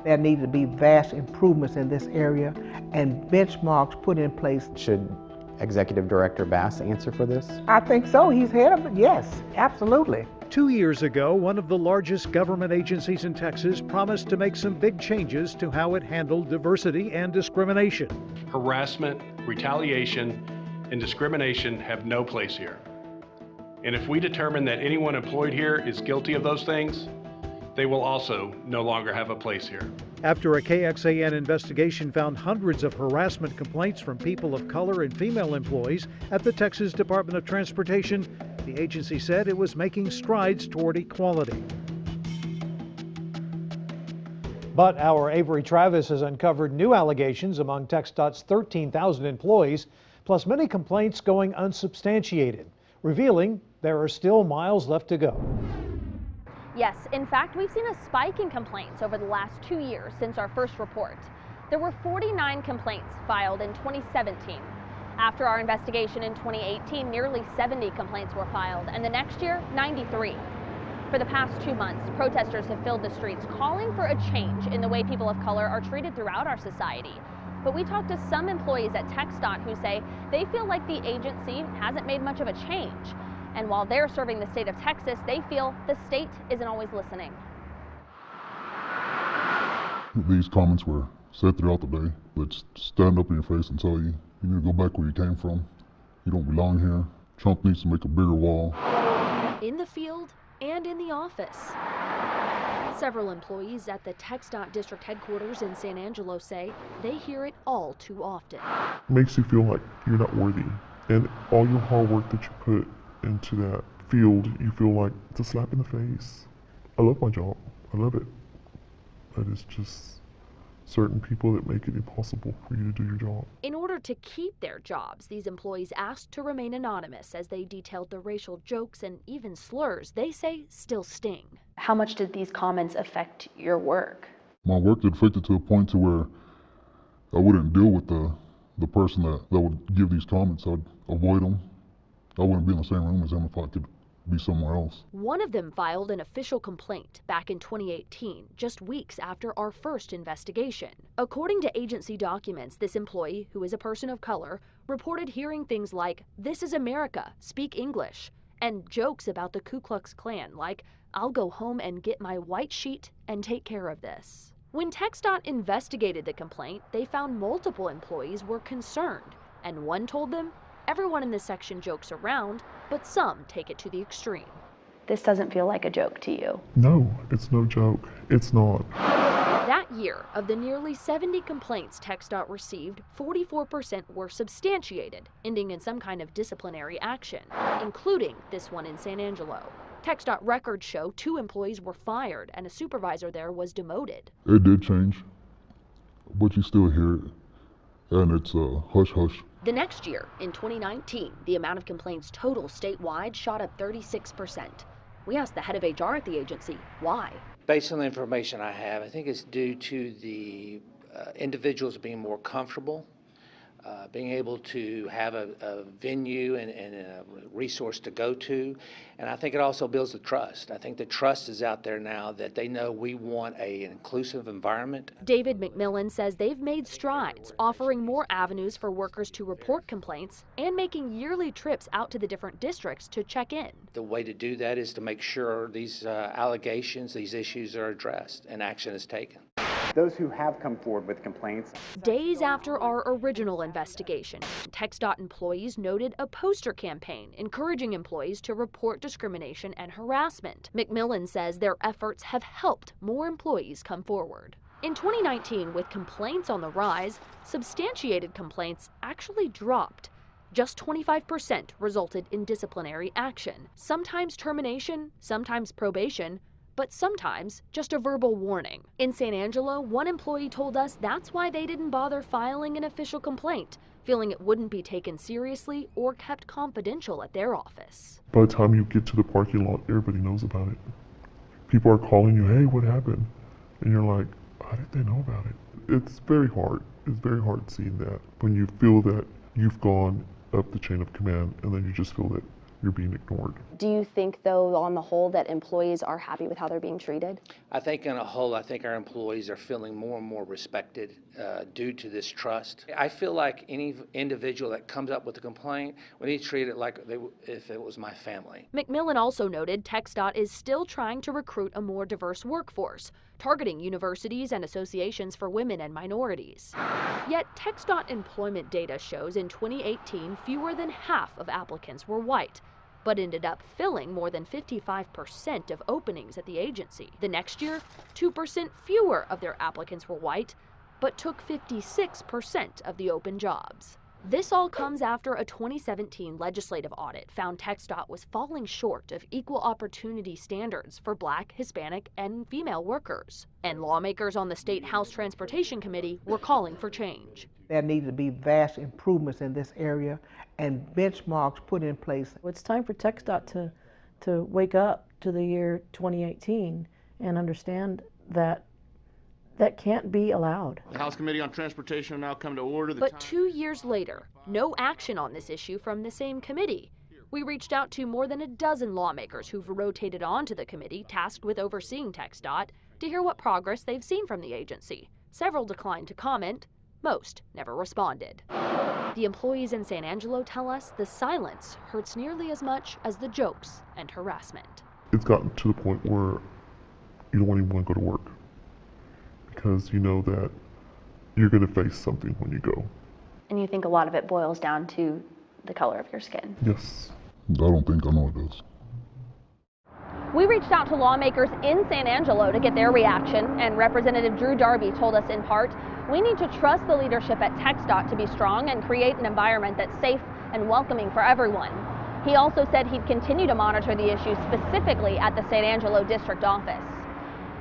There need to be vast improvements in this area and benchmarks put in place. Should Executive Director Bass answer for this? I think so. He's head of it. Yes, absolutely. 2 years ago, one of the largest government agencies in Texas promised to make some big changes to how it handled diversity and discrimination. Harassment, retaliation, and discrimination have no place here. And if we determine that anyone employed here is guilty of those things, they will also no longer have a place here. After a KXAN investigation found hundreds of harassment complaints from people of color and female employees at the Texas Department of Transportation, the agency said it was making strides toward equality. But our Avery Travis has uncovered new allegations among TxDOT's 13,000 employees, plus many complaints going unsubstantiated, revealing there are still miles left to go. Yes, in fact, we've seen a spike in complaints over the last 2 years since our first report. There were 49 complaints filed in 2017. After our investigation in 2018, nearly 70 complaints were filed, and the next year, 93. For the past 2 months, protesters have filled the streets calling for a change in the way people of color are treated throughout our society. But we talked to some employees at TxDOT who say they feel like the agency hasn't made much of a change. And while they're serving the state of Texas, they feel the state isn't always listening. These comments were said throughout the day. Let's stand up in your face and tell you, you need to go back where you came from. You don't belong here. Trump needs to make a bigger wall. In the field and in the office. Several employees at the TxDOT district headquarters in San Angelo say they hear it all too often. It makes you feel like you're not worthy. And all your hard work that you put into that field, you feel like it's a slap in the face. I love my job. I love it. But it's just certain people that make it impossible for you to do your job. In order to keep their jobs, these employees asked to remain anonymous as they detailed the racial jokes and even slurs they say still sting. How much did these comments affect your work? My work did affect it to a point to where I wouldn't deal with the person that would give these comments. I'd avoid them. I wouldn't be in the same room as them if I could be somewhere else. One of them filed an official complaint back in 2018, just weeks after our first investigation. According to agency documents, this employee, who is a person of color, reported hearing things like, "This is America, speak English," and jokes about the Ku Klux Klan like, "I'll go home and get my white sheet and take care of this." When TxDOT investigated the complaint, they found multiple employees were concerned, and one told them, "Everyone in this section jokes around, but some take it to the extreme." This doesn't feel like a joke to you. No, it's no joke. It's not. That year, of the nearly 70 complaints TxDOT received, 44% were substantiated, ending in some kind of disciplinary action, including this one in San Angelo. TxDOT records show 2 employees were fired and a supervisor there was demoted. It did change, but you still hear it, and it's hush-hush. The next year, in 2019, the amount of complaints total statewide shot up 36%. We asked the head of HR at the agency why. Based on the information I have, I think it's due to the individuals being more comfortable, being able to have a venue and a resource to go to. And I think it also builds the trust. I think the trust is out there now that they know we want an inclusive environment. David McMillan says they've made strides, offering more avenues for workers to report complaints and making yearly trips out to the different districts to check in. The way to do that is to make sure these allegations, these issues are addressed and action is taken. Those who have come forward with complaints. Days after our original investigation, TxDOT employees noted a poster campaign encouraging employees to report discrimination and harassment. McMillan says their efforts have helped more employees come forward. In 2019, with complaints on the rise, substantiated complaints actually dropped. Just 25% resulted in disciplinary action, sometimes termination, sometimes probation, but sometimes just a verbal warning. In San Angelo, one employee told us that's why they didn't bother filing an official complaint, feeling it wouldn't be taken seriously or kept confidential at their office. By the time you get to the parking lot, everybody knows about it. People are calling you, "Hey, what happened?" And you're like, "How did they know about it?" It's very hard. It's very hard seeing that when you feel that you've gone up the chain of command and then you just feel that you're being ignored. Do you think, though, on the whole, that employees are happy with how they're being treated? I think on a whole, I think our employees are feeling more and more respected due to this trust. I feel like any individual that comes up with a complaint, we need to treat it like if it was my family. McMillan also noted TxDOT is still trying to recruit a more diverse workforce, targeting universities and associations for women and minorities. Yet TxDOT employment data shows in 2018 fewer than half of applicants were white, but ended up filling more than 55% of openings at the agency. The next year, 2% fewer of their applicants were white, but took 56% of the open jobs. This all comes after a 2017 legislative audit found TxDOT was falling short of equal opportunity standards for Black, Hispanic, and female workers. And lawmakers on the State House Transportation Committee were calling for change. There need to be vast improvements in this area and benchmarks put in place. It's time for TxDOT to wake up to the year 2018 and understand that that can't be allowed. The House Committee on Transportation will now come to order. But 2 years later, no action on this issue from the same committee. We reached out to more than a dozen lawmakers who've rotated onto the committee tasked with overseeing TxDOT to hear what progress they've seen from the agency. Several declined to comment. Most never responded. The employees in San Angelo tell us the silence hurts nearly as much as the jokes and harassment. It's gotten to the point where you don't even want to go to work because you know that you're going to face something when you go. And you think a lot of it boils down to the color of your skin? Yes. I don't think I know it does. We reached out to lawmakers in San Angelo to get their reaction, and Representative Drew Darby told us in part, we need to trust the leadership at TxDOT to be strong and create an environment that's safe and welcoming for everyone. He also said he'd continue to monitor the issue specifically at the San Angelo district office.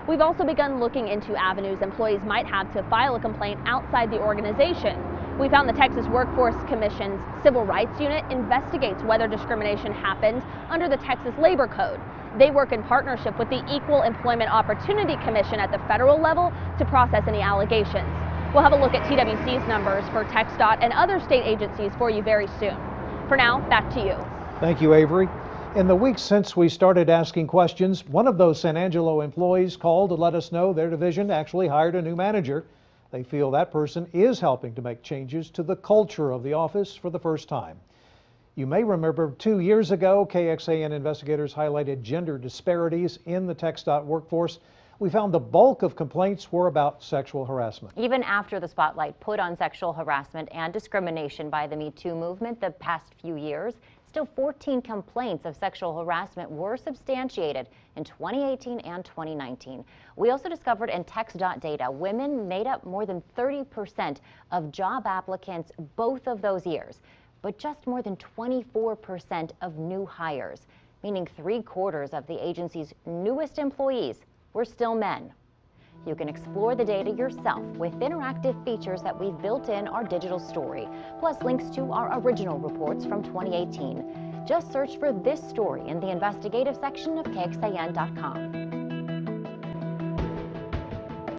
We've also begun looking into avenues employees might have to file a complaint outside the organization. We found the Texas Workforce Commission's Civil Rights Unit investigates whether discrimination happened under the Texas Labor Code. They work in partnership with the Equal Employment Opportunity Commission at the federal level to process any allegations. We'll have a look at TWC's numbers for TxDOT and other state agencies for you very soon. For now, back to you. Thank you, Avery. In the weeks since we started asking questions, one of those San Angelo employees called to let us know their division actually hired a new manager. They feel that person is helping to make changes to the culture of the office for the first time. You may remember 2 years ago, KXAN investigators highlighted gender disparities in the TxDOT workforce. We found the bulk of complaints were about sexual harassment. Even after the spotlight put on sexual harassment and discrimination by the Me Too movement the past few years, still 14 complaints of sexual harassment were substantiated in 2018 and 2019. We also discovered in TxDOT data, women made up more than 30% of job applicants both of those years, but just more than 24% of new hires, meaning 3/4 of the agency's newest employees were still men. You can explore the data yourself with interactive features that we've built in our digital story, plus links to our original reports from 2018. Just search for this story in the investigative section of KXAN.com.